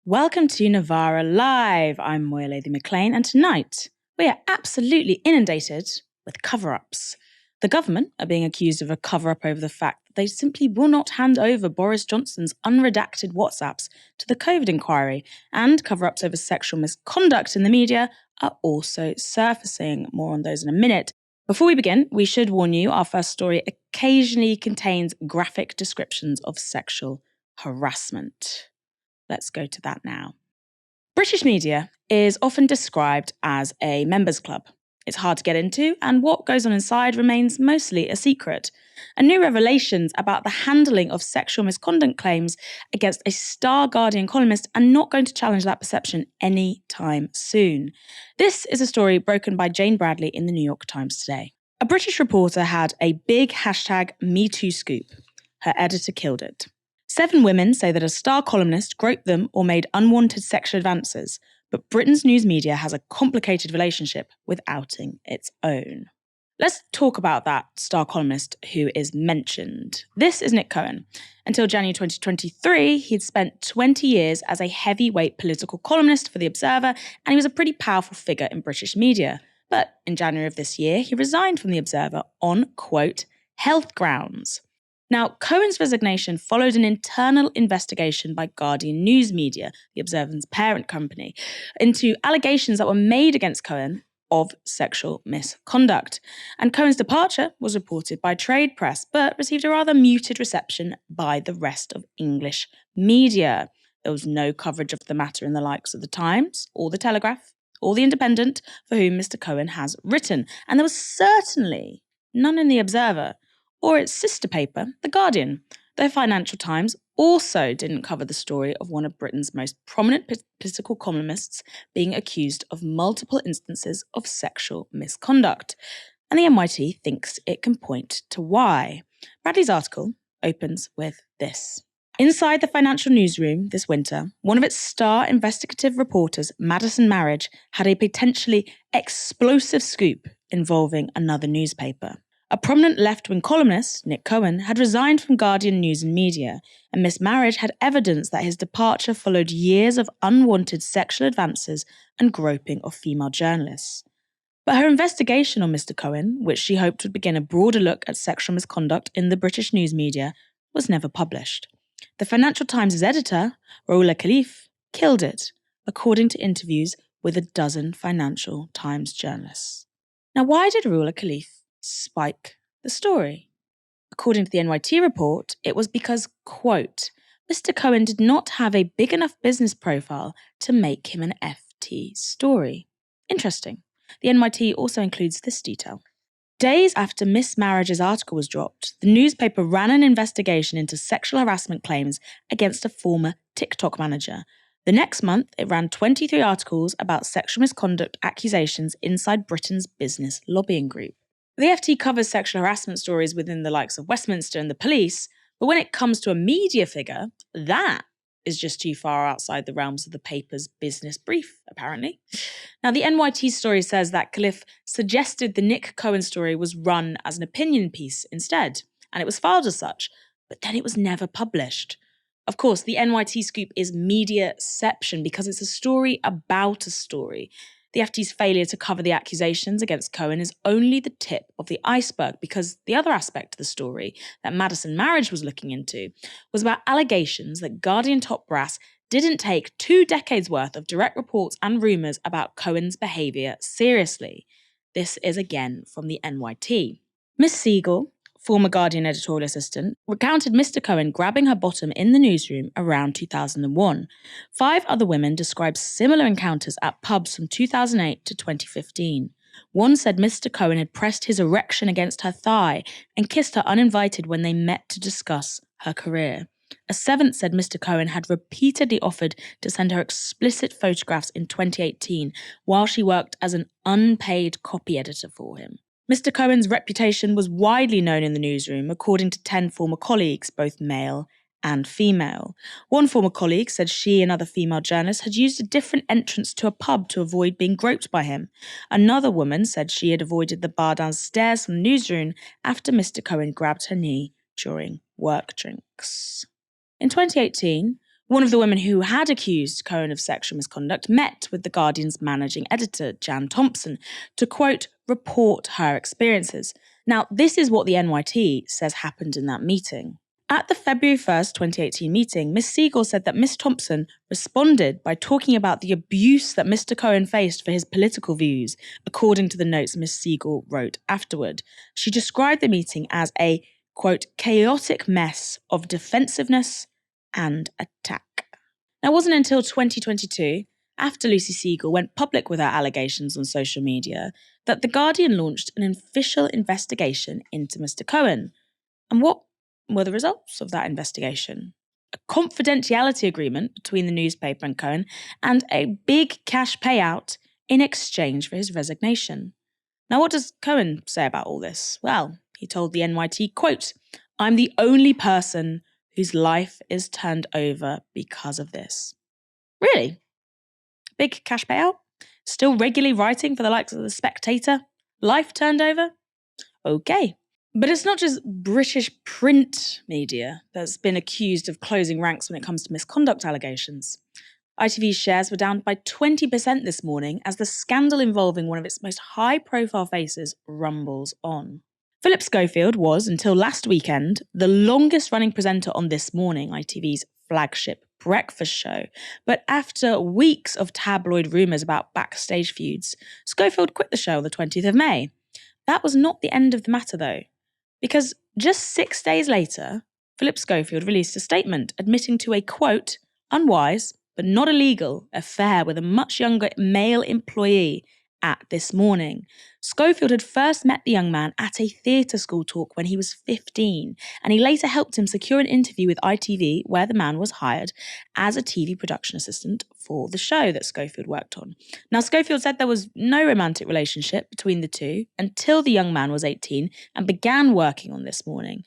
Welcome to Novara Live. I'm Moya Lothian-Mclean, and tonight we are absolutely inundated with cover-ups. The government are being accused of a cover-up over the fact that they simply will not hand over Boris Johnson's unredacted WhatsApps to the COVID inquiry, and cover-ups over sexual misconduct in the media are also surfacing. More on those in a minute. Before we begin, we should warn you our first story occasionally contains graphic descriptions of sexual harassment. Let's go to that now. British media is often described as a members club. It's hard to get into, and what goes on inside remains mostly a secret. And new revelations about the handling of sexual misconduct claims against a Star Guardian columnist are not going to challenge that perception anytime soon. This is a story broken by Jane Bradley in the New York Times today. A British reporter had a big #MeToo scoop. Her editor killed it. 7 women say that a Star columnist groped them or made unwanted sexual advances, but Britain's news media has a complicated relationship with outing its own. Let's talk about that Star columnist who is mentioned. This is Nick Cohen. Until January 2023, he'd spent 20 years as a heavyweight political columnist for The Observer, and he was a pretty powerful figure in British media. But in January of this year, he resigned from The Observer on, quote, health grounds. Now, Cohen's resignation followed an internal investigation by Guardian News Media, The Observer's parent company, into allegations that were made against Cohen of sexual misconduct. And Cohen's departure was reported by trade press, but received a rather muted reception by the rest of English media. There was no coverage of the matter in the likes of The Times, or The Telegraph, or The Independent, for whom Mr. Cohen has written. And there was certainly none in The Observer, or its sister paper, The Guardian. The Financial Times also didn't cover the story of one of Britain's most prominent political columnists being accused of multiple instances of sexual misconduct. And the NYT thinks it can point to why. Bradley's article opens with this. Inside the financial newsroom this winter, one of its star investigative reporters, Madison Marriage, had a potentially explosive scoop involving another newspaper. A prominent left-wing columnist, Nick Cohen, had resigned from Guardian News and Media, and Miss Marriage had evidence that his departure followed years of unwanted sexual advances and groping of female journalists. But her investigation on Mr. Cohen, which she hoped would begin a broader look at sexual misconduct in the British news media, was never published. The Financial Times' editor, Raoula Khalif, killed it, according to interviews with a dozen Financial Times journalists. Now, why did Raoula Khalif spike the story? According to the NYT report, it was because, quote, Mr. Cohen did not have a big enough business profile to make him an FT story. Interesting. The NYT also includes this detail. Days after Miss Marriage's article was dropped, the newspaper ran an investigation into sexual harassment claims against a former TikTok manager. The next month, it ran 23 articles about sexual misconduct accusations inside Britain's business lobbying group. The FT covers sexual harassment stories within the likes of Westminster and the police, but when it comes to a media figure, that is just too far outside the realms of the paper's business brief, apparently. Now, the NYT story says that Khalif suggested the Nick Cohen story was run as an opinion piece instead, and it was filed as such, but then it was never published. Of course, the NYT scoop is mediaception because it's a story about a story. The FT's failure to cover the accusations against Cohen is only the tip of the iceberg, because the other aspect of the story that Madison Marriage was looking into was about allegations that Guardian top brass didn't take 2 decades worth of direct reports and rumours about Cohen's behaviour seriously. This is again from the NYT. Miss Siegel, former Guardian editorial assistant, recounted Mr. Cohen grabbing her bottom in the newsroom around 2001. 5 other women described similar encounters at pubs from 2008 to 2015. One said Mr. Cohen had pressed his erection against her thigh and kissed her uninvited when they met to discuss her career. A 7th said Mr. Cohen had repeatedly offered to send her explicit photographs in 2018 while she worked as an unpaid copy editor for him. Mr. Cohen's reputation was widely known in the newsroom, according to 10 former colleagues, both male and female. One former colleague said she and other female journalists had used a different entrance to a pub to avoid being groped by him. Another woman said she had avoided the bar downstairs from the newsroom after Mr. Cohen grabbed her knee during work drinks. In 2018, One of the women who had accused Cohen of sexual misconduct met with The Guardian's managing editor, Jan Thompson, to, quote, report her experiences. Now, this is what the NYT says happened in that meeting. At the February 1st, 2018 meeting, Miss Siegel said that Miss Thompson responded by talking about the abuse that Mr. Cohen faced for his political views, according to the notes Miss Siegel wrote afterward. She described the meeting as a, quote, chaotic mess of defensiveness and attack. Now, it wasn't until 2022, after Lucy Siegel went public with her allegations on social media, that The Guardian launched an official investigation into Mr. Cohen. And what were the results of that investigation? A confidentiality agreement between the newspaper and Cohen, and a big cash payout in exchange for his resignation. Now, what does Cohen say about all this? Well, he told the NYT, quote, I'm the only person whose life is turned over because of this. Really? Big cash payout? Still regularly writing for the likes of The Spectator? Life turned over? Okay. But it's not just British print media that's been accused of closing ranks when it comes to misconduct allegations. ITV's shares were down by 20% this morning as the scandal involving one of its most high-profile faces rumbles on. Philip Schofield was, until last weekend, the longest-running presenter on This Morning, ITV's flagship breakfast show. But after weeks of tabloid rumours about backstage feuds, Schofield quit the show on the 20th of May. That was not the end of the matter, though, because just 6 days later, Philip Schofield released a statement admitting to a, quote, unwise but not illegal affair with a much younger male employee at This Morning. Schofield had first met the young man at a theatre school talk when he was 15, and he later helped him secure an interview with ITV where the man was hired as a TV production assistant for the show that Schofield worked on. Now, Schofield said there was no romantic relationship between the two until the young man was 18 and began working on This Morning.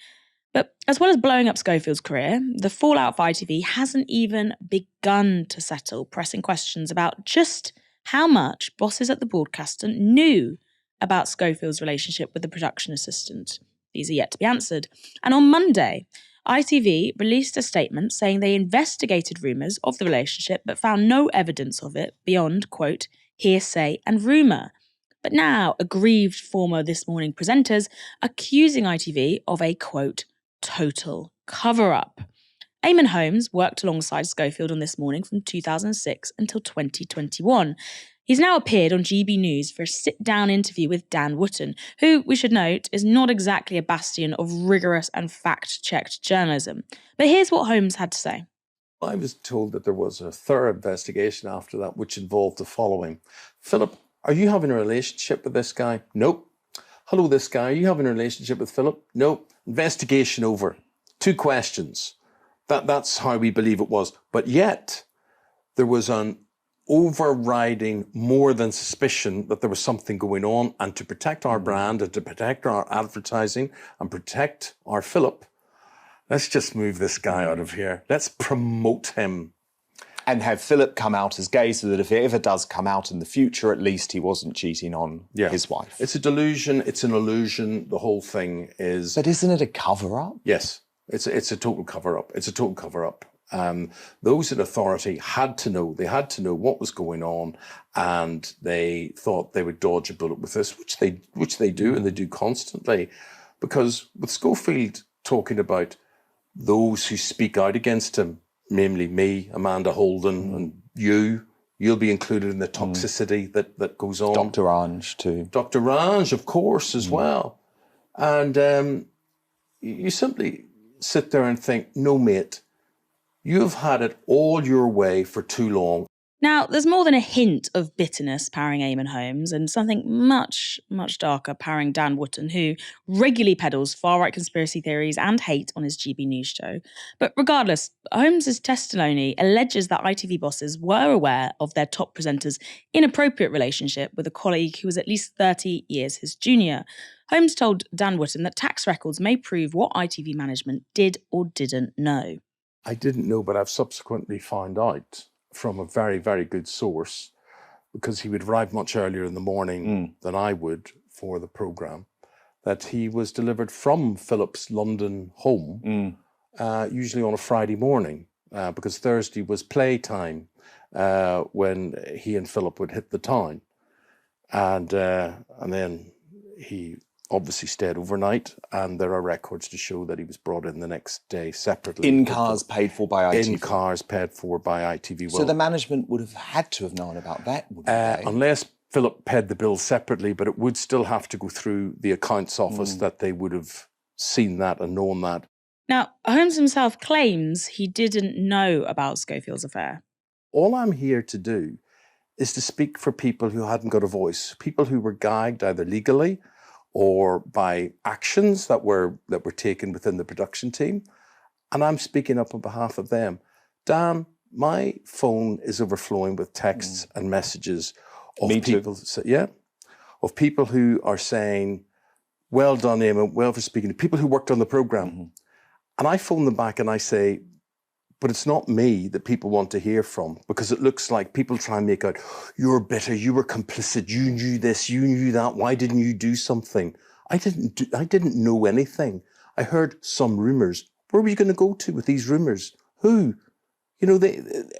But as well as blowing up Schofield's career, the fallout for ITV hasn't even begun to settle, pressing questions about just how much bosses at the broadcaster knew about Schofield's relationship with the production assistant. These are yet to be answered. And on Monday, ITV released a statement saying they investigated rumours of the relationship but found no evidence of it beyond, quote, hearsay and rumour. But now, aggrieved former This Morning presenters accusing ITV of a, quote, total cover-up. Eamon Holmes worked alongside Schofield on This Morning from 2006 until 2021. He's now appeared on GB News for a sit-down interview with Dan Wootton, who, we should note, is not exactly a bastion of rigorous and fact-checked journalism. But here's what Holmes had to say. I was told that there was a thorough investigation after that, which involved the following. Philip, are you having a relationship with this guy? Nope. Hello, this guy, are you having a relationship with Philip? Nope. Investigation over. 2 questions. That's how we believe it was. But yet, there was an overriding more than suspicion that there was something going on, and to protect our brand and to protect our advertising and protect our Philip, let's just move this guy out of here. Let's promote him. And have Philip come out as gay so that if it ever does come out in the future, at least he wasn't cheating on his wife. It's a delusion. It's an illusion. The whole thing is... But isn't it a cover-up? Yes, it's a total cover-up. It's a total cover-up. Those in authority had to know. They had to know what was going on, and they thought they would dodge a bullet with this, which they do, and they do constantly. Because with Schofield talking about those who speak out against him, namely me, Amanda Holden, and you'll be included in the toxicity that goes on. Dr. Ange too. Dr. Ange, of course, as well. And you simply sit there and think, no, mate, you've had it all your way for too long. Now, there's more than a hint of bitterness powering Eamon Holmes and something much, much darker powering Dan Wootton, who regularly peddles far-right conspiracy theories and hate on his GB News show. But regardless, Holmes' testimony alleges that ITV bosses were aware of their top presenter's inappropriate relationship with a colleague who was at least 30 years his junior. Holmes told Dan Wootton that tax records may prove what ITV management did or didn't know. I didn't know, but I've subsequently found out from a very, very good source, because he would arrive much earlier in the morning than I would for the programme, that he was delivered from Philip's London home, usually on a Friday morning. because Thursday was playtime when he and Philip would hit the town. And then he obviously stayed overnight, and there are records to show that he was brought in the next day separately. In cars paid for by ITV? In cars paid for by ITV. So the management would have had to have known about that, wouldn't they? Unless Philip paid the bill separately, but it would still have to go through the accounts office that they would have seen that and known that. Now, Holmes himself claims he didn't know about Schofield's affair. All I'm here to do is to speak for people who hadn't got a voice, people who were gagged either legally or by actions that were taken within the production team. And I'm speaking up on behalf of them. Dan, my phone is overflowing with texts and messages of of people who are saying, well done, Eamon, well for speaking to people who worked on the programme. And I phone them back and I say, but it's not me that people want to hear from, because it looks like people try and make out, you're bitter, you were complicit, you knew this, you knew that, why didn't you do something? I didn't know anything. I heard some rumours. Where were you going to go to with these rumours? Who? You know,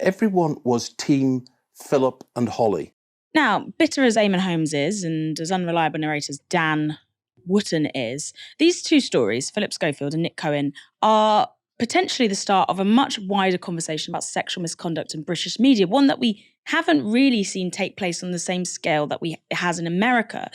everyone was team Philip and Holly. Now, bitter as Eamon Holmes is, and as unreliable narrator as Dan Wootton is, these two stories, Philip Schofield and Nick Cohen, are potentially the start of a much wider conversation about sexual misconduct in British media, one that we haven't really seen take place on the same scale that it has in America.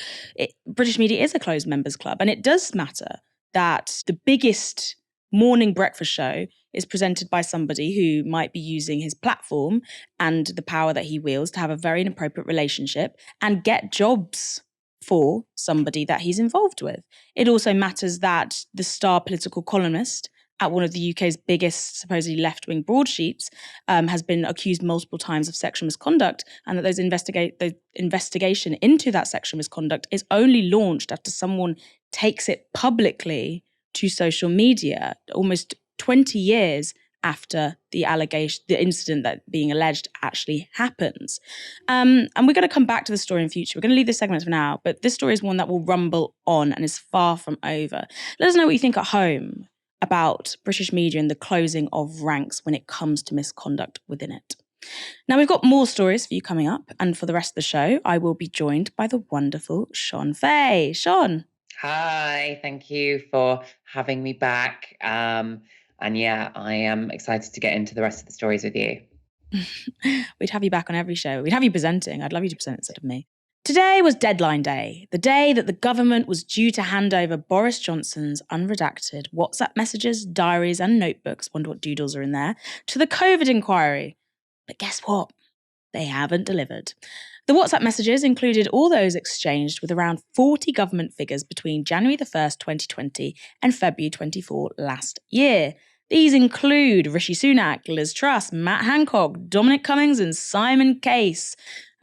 British media is a closed members club, and it does matter that the biggest morning breakfast show is presented by somebody who might be using his platform and the power that he wields to have a very inappropriate relationship and get jobs for somebody that he's involved with. It also matters that the star political columnist at one of the UK's biggest, supposedly left-wing broadsheets, has been accused multiple times of sexual misconduct, and that the investigation into that sexual misconduct is only launched after someone takes it publicly to social media, almost 20 years after the incident that being alleged actually happens. And we're going to come back to the story in future. We're going to leave this segment for now, but this story is one that will rumble on and is far from over. Let us know what you think at home about British media and the closing of ranks when it comes to misconduct within it. Now, we've got more stories for you coming up, and for the rest of the show, I will be joined by the wonderful Shon Faye. Shon. Hi, thank you for having me back. And yeah, I am excited to get into the rest of the stories with you. We'd have you back on every show. We'd have you presenting. I'd love you to present instead of me. Today was deadline day, the day that the government was due to hand over Boris Johnson's unredacted WhatsApp messages, diaries and notebooks, wonder what doodles are in there, to the COVID inquiry. But guess what? They haven't delivered. The WhatsApp messages included all those exchanged with around 40 government figures between January the 1st, 2020 and February 24 last year. These include Rishi Sunak, Liz Truss, Matt Hancock, Dominic Cummings and Simon Case,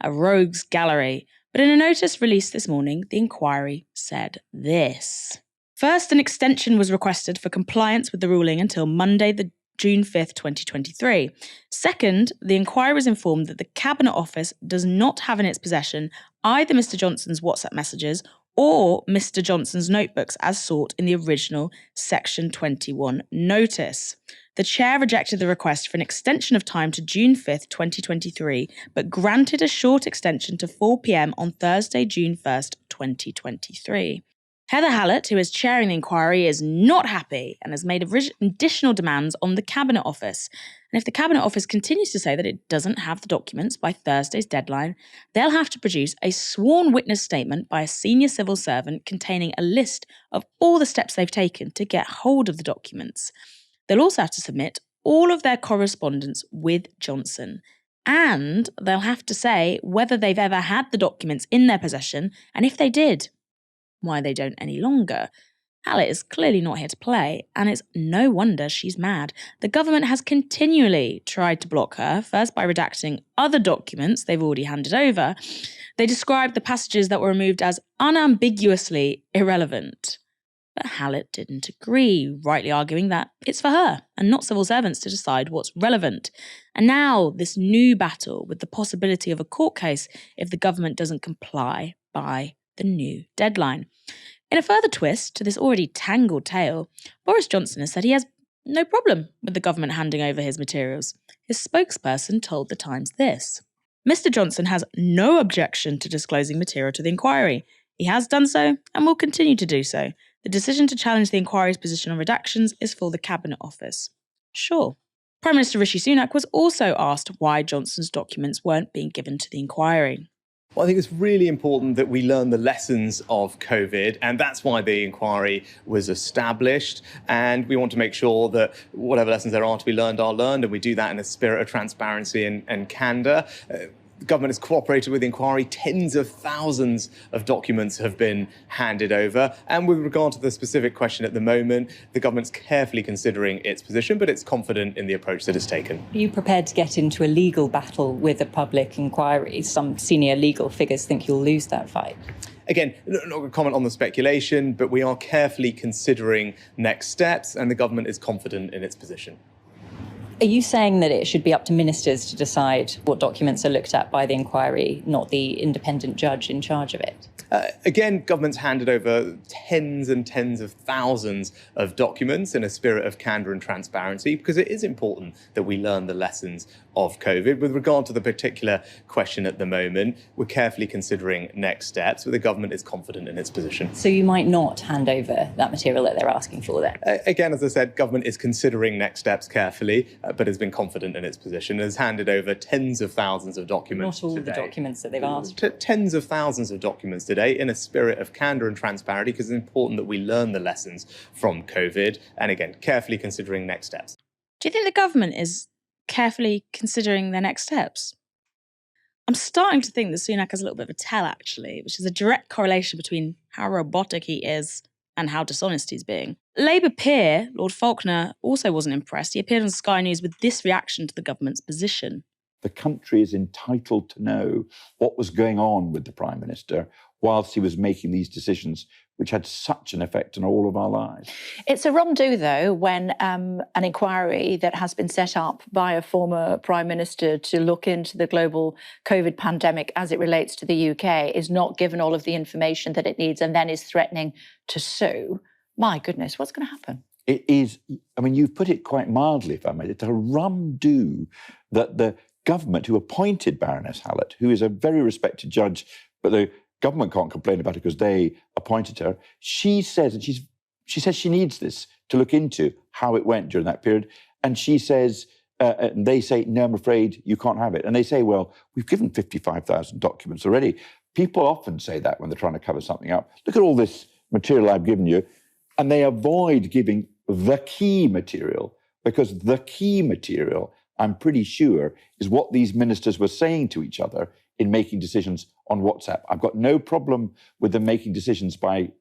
a rogues gallery. But in a notice released this morning, the inquiry said this. First, an extension was requested for compliance with the ruling until Monday, the June 5th, 2023. Second, the inquiry was informed that the Cabinet Office does not have in its possession either Mr Johnson's WhatsApp messages or Mr Johnson's notebooks as sought in the original Section 21 notice. The chair rejected the request for an extension of time to June 5th, 2023, but granted a short extension to 4 p.m. on Thursday, June 1st, 2023. Heather Hallett, who is chairing the inquiry, is not happy and has made additional demands on the Cabinet Office. And if the Cabinet Office continues to say that it doesn't have the documents by Thursday's deadline, they'll have to produce a sworn witness statement by a senior civil servant containing a list of all the steps they've taken to get hold of the documents. They'll also have to submit all of their correspondence with Johnson. And they'll have to say whether they've ever had the documents in their possession, and if they did, why they don't any longer. Hallett is clearly not here to play, and it's no wonder she's mad. The government has continually tried to block her, first by redacting other documents they've already handed over. They described the passages that were removed as unambiguously irrelevant. But Hallett didn't agree, rightly arguing that it's for her and not civil servants to decide what's relevant. And now this new battle with the possibility of a court case if the government doesn't comply by the new deadline. In a further twist to this already tangled tale, Boris Johnson has said he has no problem with the government handing over his materials. His spokesperson told The Times this: Mr. Johnson has no objection to disclosing material to the inquiry. He has done so and will continue to do so. The decision to challenge the inquiry's position on redactions is for the Cabinet Office. Sure. Prime Minister Rishi Sunak was also asked why Johnson's documents weren't being given to the inquiry. Well, I think it's really important that we learn the lessons of COVID, and that's why the inquiry was established. And we want to make sure that whatever lessons there are to be learned are learned, and we do that in a spirit of transparency and candour. The government has cooperated with the inquiry. Tens of thousands of documents have been handed over. And with regard to the specific question at the moment, the government's carefully considering its position, but it's confident in the approach that it's taken. Are you prepared to get into a legal battle with a public inquiry? Some senior legal figures think you'll lose that fight. Again, not going to comment on the speculation, but we are carefully considering next steps, and the government is confident in its position. Are you saying that it should be up to ministers to decide what documents are looked at by the inquiry, not the independent judge in charge of it? Again, government's handed over tens and tens of thousands of documents in a spirit of candour and transparency, because it is important that we learn the lessons of COVID. With regard to the particular question at the moment, we're carefully considering next steps, but the government is confident in its position. So you might not hand over that material that they're asking for then? Again, as I said, government is considering next steps carefully, but has been confident in its position, has handed over tens of thousands of documents Not all today. the documents that they've asked. Tens of thousands of documents today in a spirit of candour and transparency, because it's important that we learn the lessons from COVID, and again, carefully considering next steps. Do you think the government is carefully considering their next steps? I'm starting to think that Sunak has a little bit of a tell, actually, which is a direct correlation between how robotic he is and how dishonest he's being. Labour peer, Lord Faulkner, also wasn't impressed. He appeared on Sky News with this reaction to the government's position. The country is entitled to know what was going on with the Prime Minister whilst he was making these decisions, which had such an effect on all of our lives. It's a wrong do, though, when an inquiry that has been set up by a former Prime Minister to look into the global COVID pandemic as it relates to the UK is not given all of the information that it needs and then is threatening to sue. My goodness, what's going to happen? It is, I mean, you've put it quite mildly, if I may. It's a rum do that the government, who appointed Baroness Hallett, who is a very respected judge, but the government can't complain about it because they appointed her. She says, and she says she needs this to look into how it went during that period. And she says, and they say, no, I'm afraid you can't have it. And they say, well, we've given 55,000 documents already. People often say that when they're trying to cover something up. Look at all this material I've given you. And they avoid giving the key material, because the key material, I'm pretty sure, is what these ministers were saying to each other in making decisions on WhatsApp. I've got no problem with them making decisions by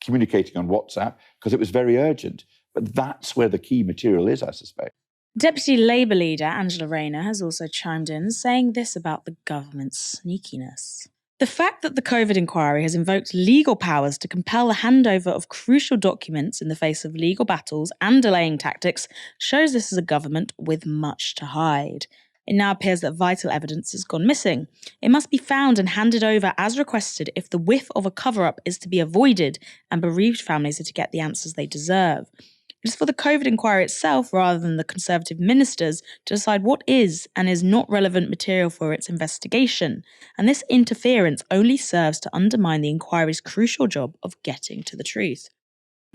communicating on WhatsApp, because it was very urgent. But that's where the key material is, I suspect. Deputy Labour leader Angela Rayner has also chimed in, saying this about the government's sneakiness. The fact that the COVID inquiry has invoked legal powers to compel the handover of crucial documents in the face of legal battles and delaying tactics shows this is a government with much to hide. It now appears that vital evidence has gone missing. It must be found and handed over as requested if the whiff of a cover-up is to be avoided and bereaved families are to get the answers they deserve. It is for the COVID inquiry itself, rather than the Conservative ministers, to decide what is and is not relevant material for its investigation. And this interference only serves to undermine the inquiry's crucial job of getting to the truth.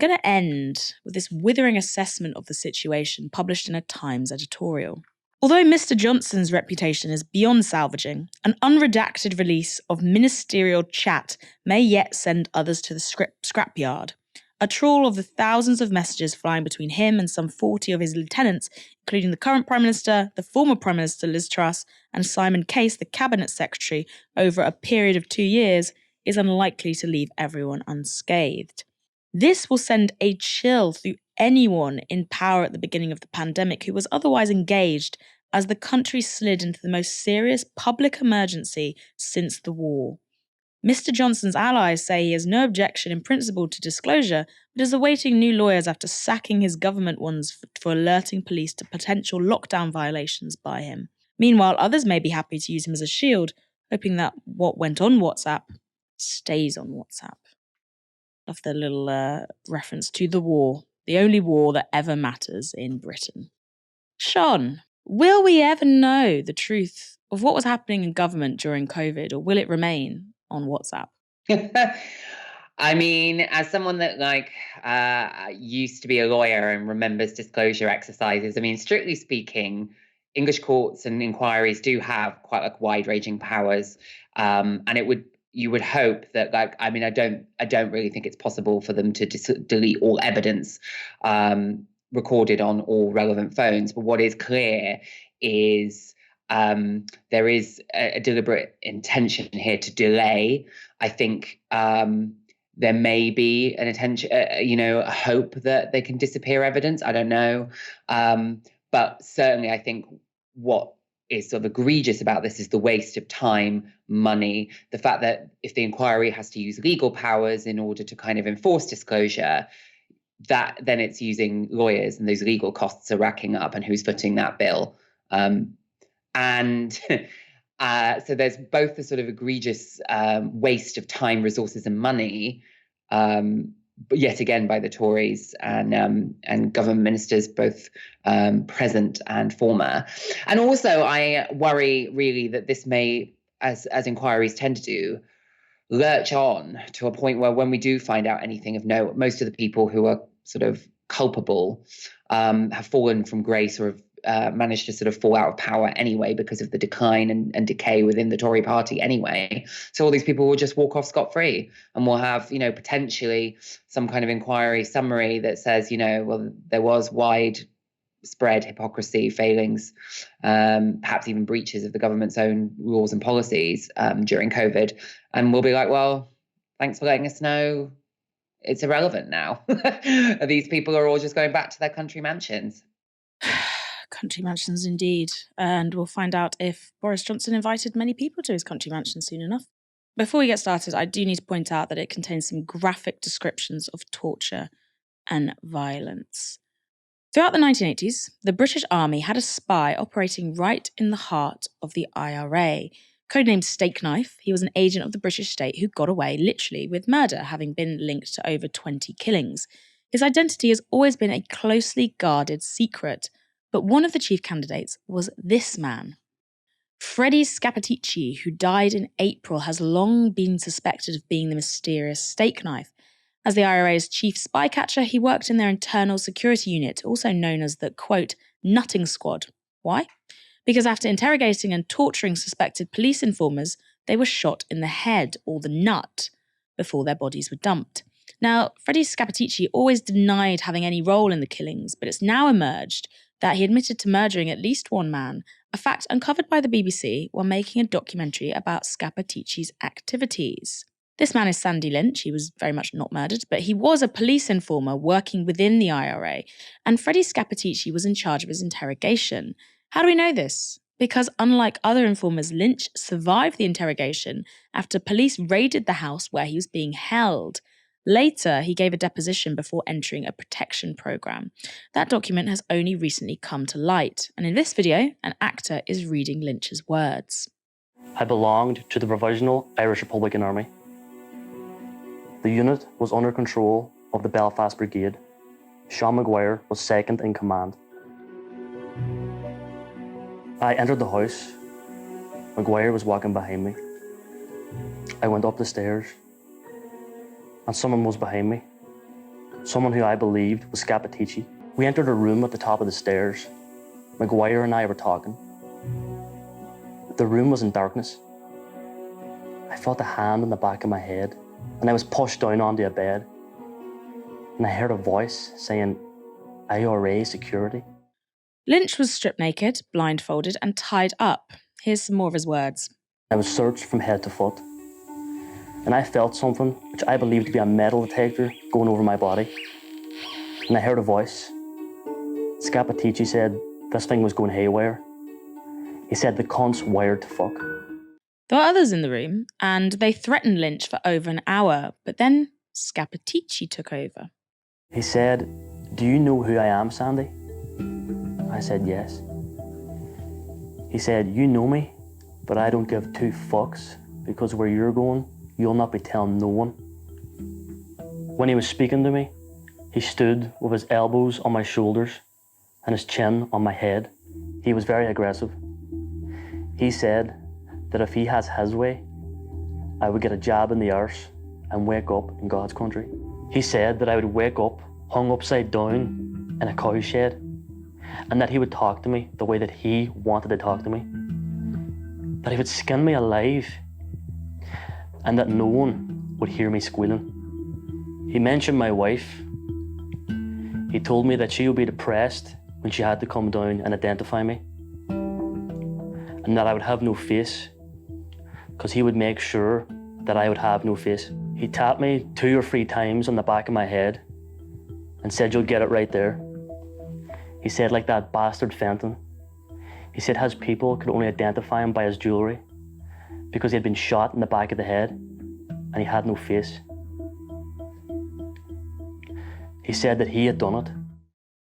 I'm going to end with this withering assessment of the situation published in a Times editorial. Although Mr. Johnson's reputation is beyond salvaging, an unredacted release of ministerial chat may yet send others to the scrapyard. A trawl of the thousands of messages flying between him and some 40 of his lieutenants, including the current Prime Minister, the former Prime Minister Liz Truss, and Simon Case, the Cabinet Secretary, over a period of 2 years, is unlikely to leave everyone unscathed. This will send a chill through anyone in power at the beginning of the pandemic who was otherwise engaged, as the country slid into the most serious public emergency since the war. Mr. Johnson's allies say he has no objection in principle to disclosure, but is awaiting new lawyers after sacking his government ones for alerting police to potential lockdown violations by him. Meanwhile, others may be happy to use him as a shield, hoping that what went on WhatsApp stays on WhatsApp. Love the little reference to the war the only war that ever matters in Britain. Shon, will we ever know the truth of what was happening in government during COVID, or will it remain on WhatsApp? I mean, as someone that used to be a lawyer and remembers disclosure exercises, I mean, strictly speaking, English courts and inquiries do have quite like wide-ranging powers, and you would hope that I don't really think it's possible for them to delete all evidence recorded on all relevant phones. But what is clear is there is a deliberate intention here to delay. I think there may be an intention, a hope that they can disappear evidence. I don't know. But certainly I think what is sort of egregious about this is the waste of time, money, the fact that if the inquiry has to use legal powers in order to kind of enforce disclosure, that then it's using lawyers and those legal costs are racking up, and who's footing that bill? So there's both the sort of egregious waste of time, resources, and money, but yet again by the Tories and government ministers, both present and former. And also, I worry really that this may, as inquiries tend to do, lurch on to a point where when we do find out anything of note, most of the people who are sort of culpable have fallen from grace or have managed to sort of fall out of power anyway because of the decline and decay within the Tory party anyway. So all these people will just walk off scot-free, and we'll have, potentially some kind of inquiry summary that says, well, there was widespread hypocrisy, failings, perhaps even breaches of the government's own rules and policies during COVID. And we'll be like, well, thanks for letting us know. It's irrelevant now. These people are all just going back to their country mansions. Country mansions indeed. And we'll find out if Boris Johnson invited many people to his country mansion soon enough. Before we get started, I do need to point out that it contains some graphic descriptions of torture and violence. Throughout the 1980s, the British Army had a spy operating right in the heart of the IRA. Codenamed Steak Knife, he was an agent of the British state who got away literally with murder, having been linked to over 20 killings. His identity has always been a closely guarded secret, but one of the chief candidates was this man. Freddie Scappaticci, who died in April, has long been suspected of being the mysterious Steak Knife. As the IRA's chief spy catcher, he worked in their internal security unit, also known as the, quote, nutting squad. Why? Because after interrogating and torturing suspected police informers, they were shot in the head, or the nut, before their bodies were dumped. Now, Freddie Scappaticci always denied having any role in the killings, but it's now emerged that he admitted to murdering at least one man, a fact uncovered by the BBC while making a documentary about Scappaticci's activities. This man is Sandy Lynch. He was very much not murdered, but he was a police informer working within the IRA, and Freddie Scappaticci was in charge of his interrogation. How do we know this? Because unlike other informers, Lynch survived the interrogation after police raided the house where he was being held. Later, he gave a deposition before entering a protection program. That document has only recently come to light, and in this video, an actor is reading Lynch's words. I belonged to the Provisional Irish Republican Army. The unit was under control of the Belfast Brigade. Shon Maguire was second in command. I entered the house. Maguire was walking behind me. I went up the stairs, and someone was behind me. Someone who I believed was Scappaticci. We entered a room at the top of the stairs. Maguire and I were talking. The room was in darkness. I felt a hand on the back of my head, and I was pushed down onto a bed. And I heard a voice saying, IRA security. Lynch was stripped naked, blindfolded, and tied up. Here's some more of his words. I was searched from head to foot, and I felt something which I believed to be a metal detector going over my body. And I heard a voice. Scappaticci said this thing was going haywire. He said the cunt's wired to fuck. There were others in the room, and they threatened Lynch for over an hour, but then Scappaticci took over. He said, do you know who I am, Sandy? I said, yes. He said, you know me, but I don't give two fucks, because where you're going, you'll not be telling no one. When he was speaking to me, He stood with his elbows on my shoulders and his chin on my head. He was very aggressive. He said that if he has his way, I would get a jab in the arse and wake up in God's country. He said that I would wake up hung upside down in a cow shed, and that he would talk to me the way that he wanted to talk to me. That he would skin me alive, and that no one would hear me squealing. He mentioned my wife. He told me that she would be depressed when she had to come down and identify me, and that I would have no face, because he would make sure that I would have no face. He tapped me 2 or 3 times on the back of my head and said, "You'll get it right there." He said, like that bastard Fenton. He said his people could only identify him by his jewellery because he had been shot in the back of the head and he had no face. He said that he had done it.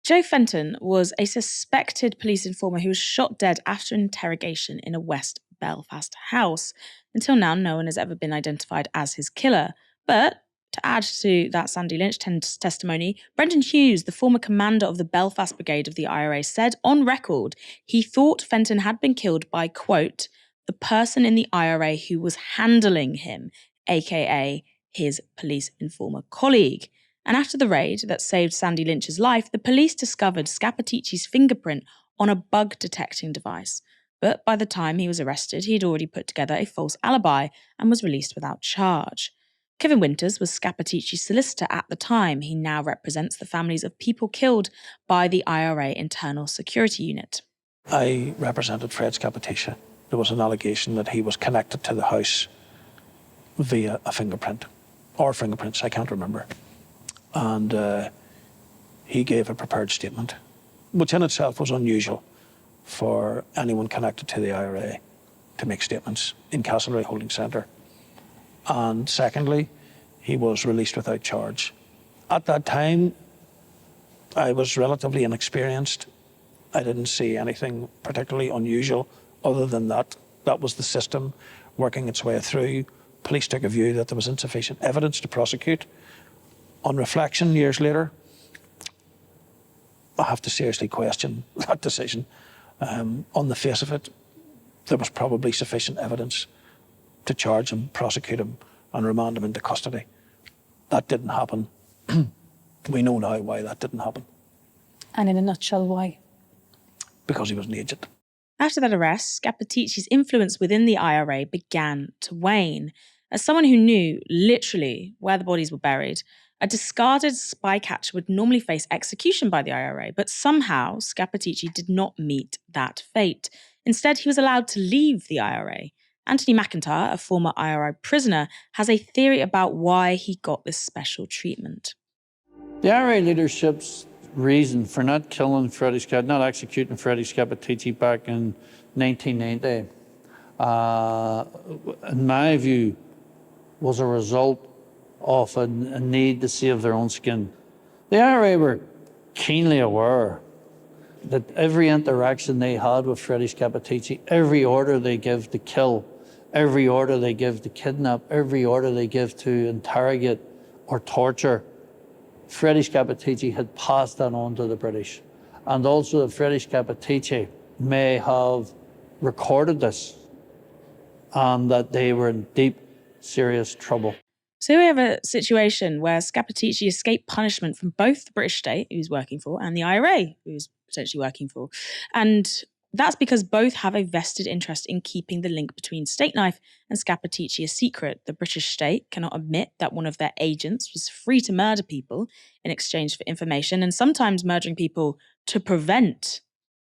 Joe Fenton was a suspected police informer who was shot dead after an interrogation in a West Belfast house. Until now, no one has ever been identified as his killer. But to add to that Sandy Lynch testimony, Brendan Hughes, the former commander of the Belfast Brigade of the IRA, said on record he thought Fenton had been killed by, quote, the person in the IRA who was handling him, aka his police informer colleague. And after the raid that saved Sandy Lynch's life, the police discovered Scappaticci's fingerprint on a bug detecting device. But by the time he was arrested, he'd already put together a false alibi and was released without charge. Kevin Winters was Scappaticci's solicitor at the time. He now represents the families of people killed by the IRA Internal Security Unit. I represented Fred Scappaticci. There was an allegation that he was connected to the house via a fingerprint, or fingerprints, I can't remember. And he gave a prepared statement, which in itself was unusual for anyone connected to the IRA to make statements in Castlereagh Holding Centre. And secondly, he was released without charge. At that time, I was relatively inexperienced. I didn't see anything particularly unusual other than that. That was the system working its way through. Police took a view that there was insufficient evidence to prosecute. On reflection, years later, I have to seriously question that decision. On the face of it, there was probably sufficient evidence to charge him, prosecute him, and remand him into custody. That didn't happen. We know now why that didn't happen. And in a nutshell, why? Because he was an agent. After that arrest, Scappaticci's influence within the IRA began to wane. As someone who knew, literally, where the bodies were buried, a discarded spycatcher would normally face execution by the IRA, but somehow Scappaticci did not meet that fate. Instead, he was allowed to leave the IRA. Anthony McIntyre, a former IRA prisoner, has a theory about why he got this special treatment. The IRA leadership's reason for not killing not executing Freddie Scappaticci back in 1990, in my view, was a result of a need to save their own skin. The IRA were keenly aware that every interaction they had with Freddie Scappaticci, every order they give to kill, every order they give to kidnap, every order they give to interrogate or torture, Freddie Scappaticci had passed that on to the British. And also that Freddie Scappaticci may have recorded this and that they were in deep, serious trouble. So we have a situation where Scappaticci escaped punishment from both the British state, he was working for, and the IRA, who he was potentially working for. And that's because both have a vested interest in keeping the link between Stakeknife and Scappaticci a secret. The British state cannot admit that one of their agents was free to murder people in exchange for information, and sometimes murdering people to prevent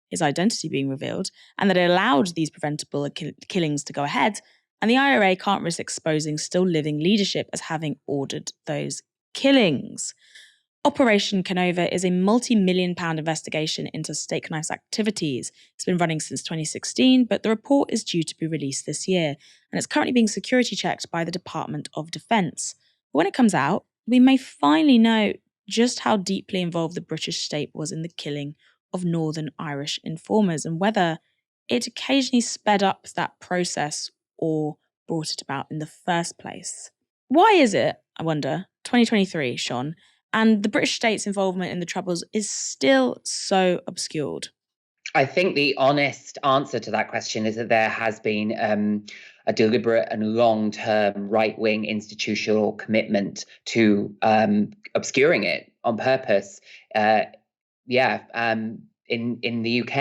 his identity being revealed, and that it allowed these preventable killings to go ahead. And the IRA can't risk exposing still living leadership as having ordered those killings. Operation Canova is a multi-million-pound investigation into Stakeknife's activities. It's been running since 2016, but the report is due to be released this year, and it's currently being security checked by the Department of Defence. But when it comes out, we may finally know just how deeply involved the British state was in the killing of Northern Irish informers, and whether it occasionally sped up that process or brought it about in the first place. Why is it, I wonder, 2023, Shon, And the British state's involvement in the Troubles is still so obscured. I think the honest answer to that question is that there has been a deliberate and long-term right-wing institutional commitment to obscuring it on purpose. In the UK.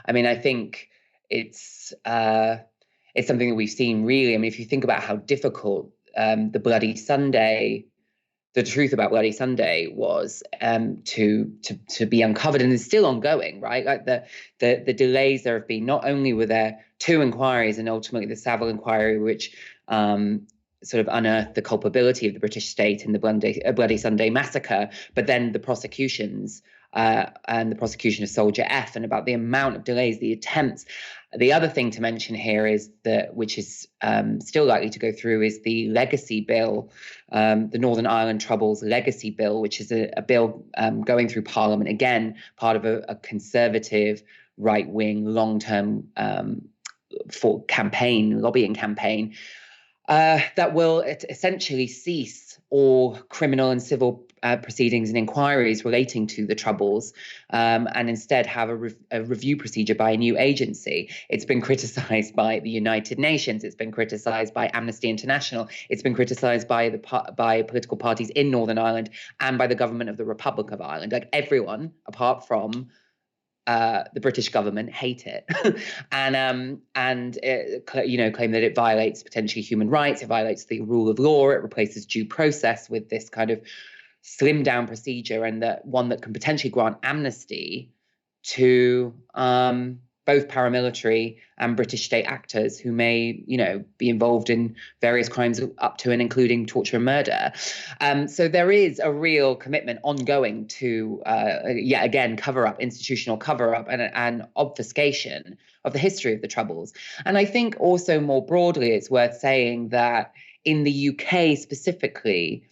I mean, I think it's something that we've seen really. I mean, if you think about how difficult the truth about Bloody Sunday was to be uncovered, and is still ongoing, right? Like the delays there have been. Not only were there 2 inquiries, and ultimately the Savile inquiry, which sort of unearthed the culpability of the British state in the Bloody Sunday massacre, but then the prosecutions and the prosecution of Soldier F, and about the amount of delays, the attempts. The other thing to mention here is that, which is still likely to go through, is the legacy bill, the Northern Ireland Troubles legacy bill, which is a bill going through Parliament, again, part of a conservative, right-wing, long-term lobbying campaign, that will essentially cease all criminal and civil proceedings and inquiries relating to the Troubles, and instead have a review procedure by a new agency. It's been criticised by the United Nations. It's been criticised by Amnesty International. It's been criticised by political parties in Northern Ireland and by the government of the Republic of Ireland. Like, everyone, apart from the British government, hate it and claim that it violates potentially human rights. It violates the rule of law. It replaces due process with this kind of slimmed down procedure, and that one that can potentially grant amnesty to both paramilitary and British state actors who may, be involved in various crimes up to and including torture and murder. So there is a real commitment ongoing to, again, institutional cover-up and obfuscation of the history of the Troubles. And I think also more broadly, it's worth saying that in the UK specifically,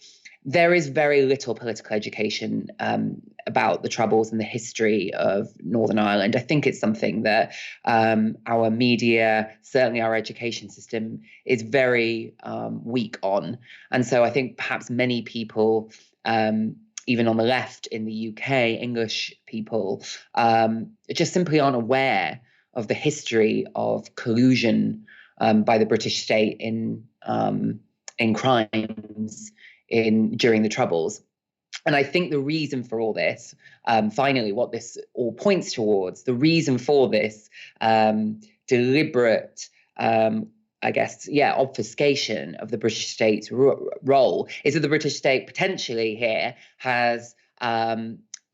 there is very little political education about the Troubles and the history of Northern Ireland. I think it's something that our media, certainly our education system, is very weak on. And so I think perhaps many people, even on the left in the UK, English people, just simply aren't aware of the history of collusion by the British state in crimes during the Troubles. And I think the reason for all this, finally, what this all points towards, the reason for this deliberate, obfuscation of the British state's role is that the British state potentially here has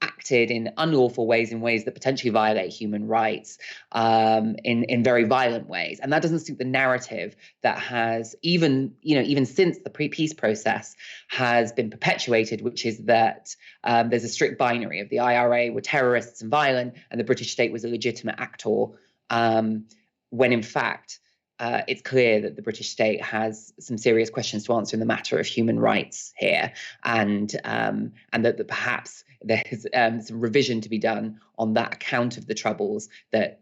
acted in unlawful ways, in ways that potentially violate human rights, in very violent ways. And that doesn't suit the narrative that has even since the pre-peace process has been perpetuated, which is that there's a strict binary of the IRA were terrorists and violent, and the British state was a legitimate actor, when in fact it's clear that the British state has some serious questions to answer in the matter of human rights here, and that perhaps there's some revision to be done on that account of the Troubles that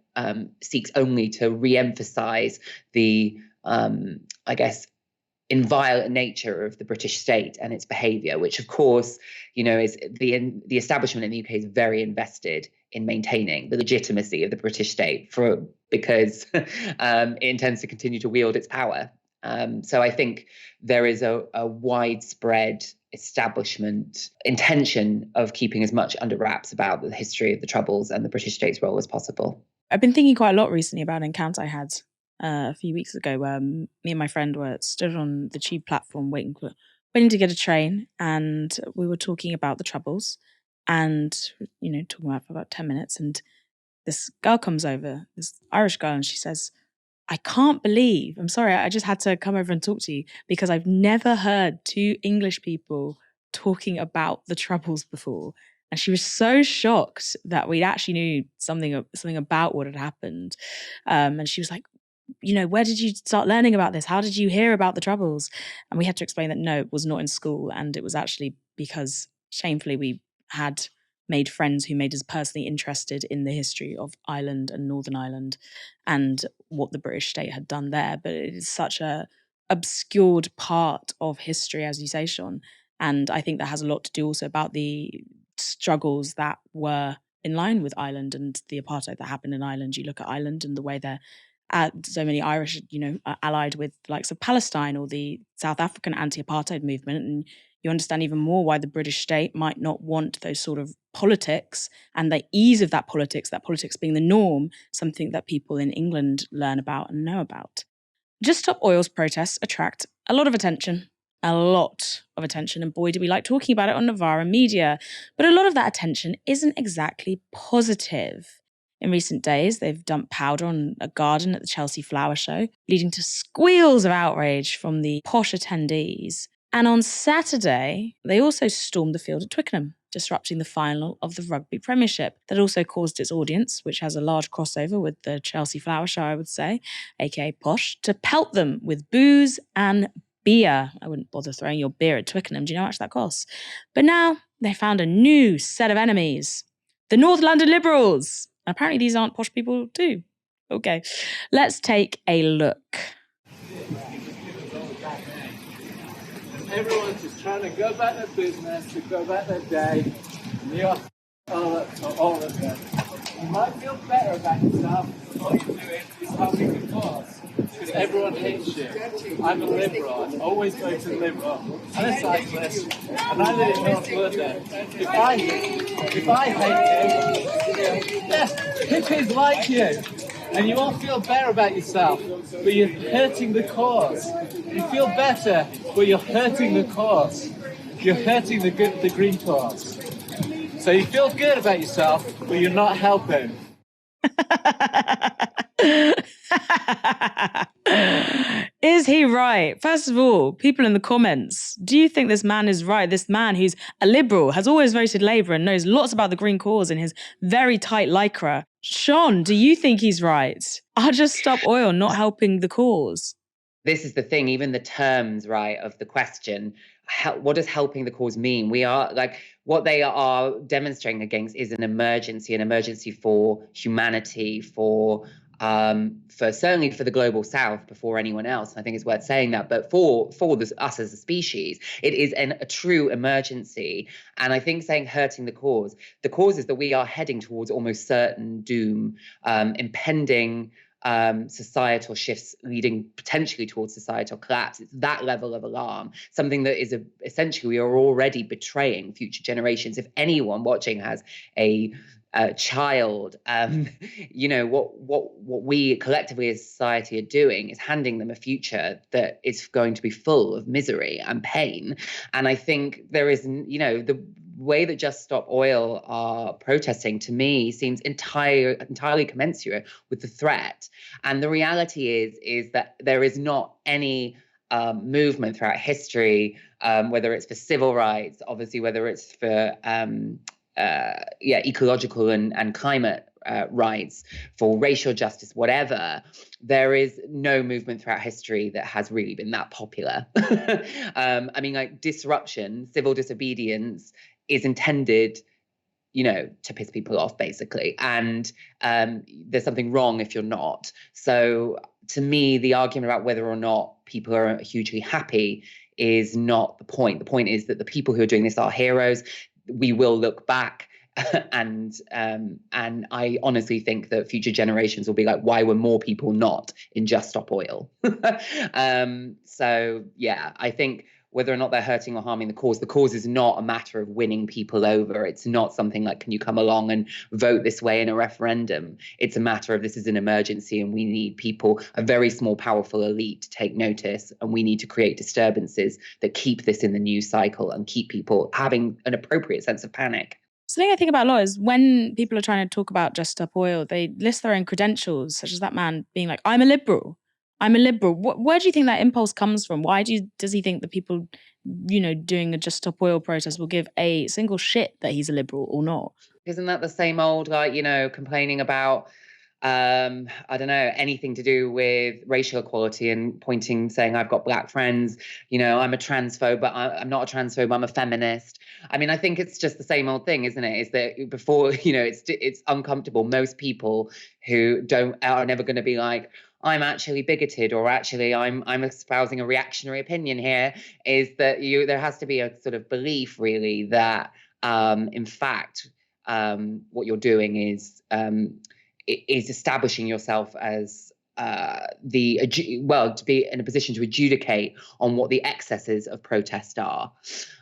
seeks only to re-emphasize the, inviolate nature of the British state and its behaviour, which of course, is the establishment in the UK is very invested in maintaining the legitimacy of the British state because it intends to continue to wield its power. So I think there is a widespread establishment intention of keeping as much under wraps about the history of the Troubles and the British state's role as possible. I've been thinking quite a lot recently about an encounter I had a few weeks ago where me and my friend were stood on the tube platform waiting to get a train, and we were talking about the Troubles and, talking about it for about 10 minutes, and this girl comes over, this Irish girl, and she says, I can't believe, I'm sorry, I just had to come over and talk to you because I've never heard 2 English people talking about the Troubles before. And she was so shocked that we'd actually knew something about what had happened. And she was like, where did you start learning about this? How did you hear about the Troubles? And we had to explain that no, it was not in school. And it was actually because, shamefully, we had made friends who made us personally interested in the history of Ireland and Northern Ireland and what the British state had done there. But it is such a obscured part of history, as you say, Shon. And I think that has a lot to do also about the struggles that were in line with Ireland and the apartheid that happened in Ireland. You look at Ireland and the way they're so many Irish, are allied with the likes of Palestine or the South African anti-apartheid movement, and you understand even more why the British state might not want those sort of politics and the ease of that politics being the norm, something that people in England learn about and know about. Just Stop Oil's protests attract a lot of attention. And boy, do we like talking about it on Novara Media. But a lot of that attention isn't exactly positive. In recent days, they've dumped powder on a garden at the Chelsea Flower Show, leading to squeals of outrage from the posh attendees. And on Saturday, they also stormed the field at Twickenham, disrupting the final of the Rugby Premiership. That also caused its audience, which has a large crossover with the Chelsea Flower Show, I would say, aka Posh, to pelt them with booze and beer. I wouldn't bother throwing your beer at Twickenham. Do you know how much that costs? But now they found a new set of enemies. The North London Liberals. Apparently these aren't posh people too. Okay, let's take a look. Everyone's just trying to go about their business, to go about their day. And you are all of them. You might feel better about yourself. All you're doing is helping the cause. Because everyone hates you. I'm a Liberal. I've always voted Liberal. I'm a cyclist. And I live in North London. If I hate you, yes, hippies like you. And you all feel better about yourself, but you're hurting the cause. You feel better, but you're hurting the cause. You're hurting the green cause. So you feel good about yourself, but you're not helping. Is he right? First of all, people in the comments, do you think this man is right? This man who's a Liberal, has always voted Labour and knows lots about the green cause in his very tight lycra. Shon, do you think he's right? Are Just Stop Oil not helping the cause? This is the thing, even the terms, right, of the question, what does helping the cause mean? We are what they are demonstrating against is an emergency for humanity, for certainly for the global South before anyone else. I think it's worth saying that. But for us as a species, it is a true emergency. And I think saying hurting the cause is that we are heading towards almost certain doom, impending societal shifts leading potentially towards societal collapse. It's that level of alarm, something that is essentially we are already betraying future generations. If anyone watching has a child, what we collectively as a society are doing is handing them a future that is going to be full of misery and pain. And I think there is, the way that Just Stop Oil are protesting, to me, seems entirely commensurate with the threat. And the reality is that there is not any movement throughout history, whether it's for civil rights, obviously, whether it's for ecological and climate rights, for racial justice, whatever. There is no movement throughout history that has really been that popular. Disruption, civil disobedience is intended, to piss people off, basically. And there's something wrong if you're not. So to me, the argument about whether or not people are hugely happy is not the point. The point is that the people who are doing this are heroes. We will look back and I honestly think that future generations will be like, why were more people not in Just Stop Oil? I think whether or not they're hurting or harming the cause is not a matter of winning people over. It's not something like, can you come along and vote this way in a referendum? It's a matter of, this is an emergency and we need people, a very small, powerful elite, to take notice, and we need to create disturbances that keep this in the news cycle and keep people having an appropriate sense of panic. So the thing I think about a lot is when people are trying to talk about Just Stop Oil, they list their own credentials, such as that man being like, I'm a Liberal. Where do you think that impulse comes from? Why does he think that people, doing a Just Stop Oil protest will give a single shit that he's a Liberal or not? Isn't that the same old, complaining about, anything to do with racial equality and saying I've got black friends, I'm a transphobe, but I'm not a transphobe, I'm a feminist. I think it's just the same old thing, isn't it? Is that before, it's uncomfortable. Most people who are never going to be like, I'm actually bigoted, or actually I'm espousing a reactionary opinion here, is that there has to be a sort of belief really that in fact what you're doing is establishing yourself as to be in a position to adjudicate on what the excesses of protest are.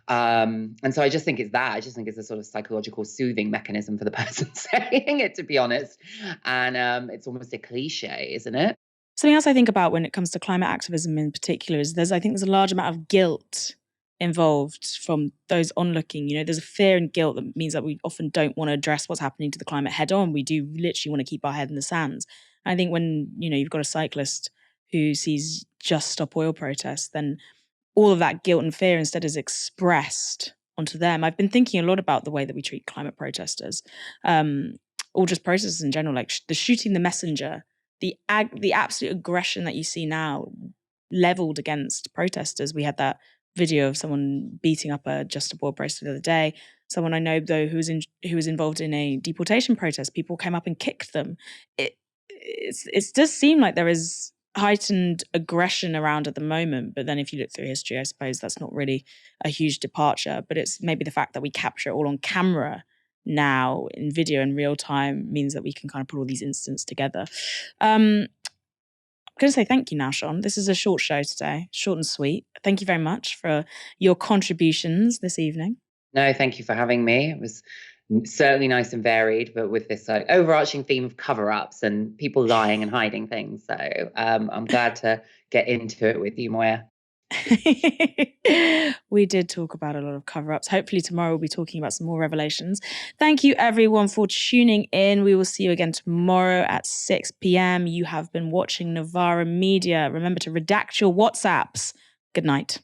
And so I just think it's that. I just think it's a sort of psychological soothing mechanism for the person saying it, to be honest. And it's almost a cliche, isn't it? Something else I think about when it comes to climate activism in particular is there's a large amount of guilt involved from those onlooking. There's a fear and guilt that means that we often don't want to address what's happening to the climate head on. We do literally want to keep our head in the sands. And I think when, you've got a cyclist who sees Just Stop Oil protests, then all of that guilt and fear instead is expressed onto them. I've been thinking a lot about the way that we treat climate protesters, or just protesters in general, like the shooting the messenger, the absolute aggression that you see now leveled against protesters. We had that video of someone beating up a Just Stop Oil protester the other day. Someone I know, though, who was involved in a deportation protest, people came up and kicked them. It does seem like there is heightened aggression around at the moment, but then if you look through history, I suppose that's not really a huge departure, but it's maybe the fact that we capture it all on camera now in video in real time means that we can kind of put all these incidents together. I'm going to say thank you now, Shon. This is a short show today, short and sweet. Thank you very much for your contributions this evening. No, thank you for having me. It was certainly nice and varied, but with this overarching theme of cover-ups and people lying and hiding things. So I'm glad to get into it with you, Moya. We did talk about a lot of cover-ups. Hopefully tomorrow we'll be talking about some more revelations. Thank you everyone for tuning in. We will see you again tomorrow at 6 p.m. You have been watching Novara Media. Remember to redact your WhatsApps. Good night.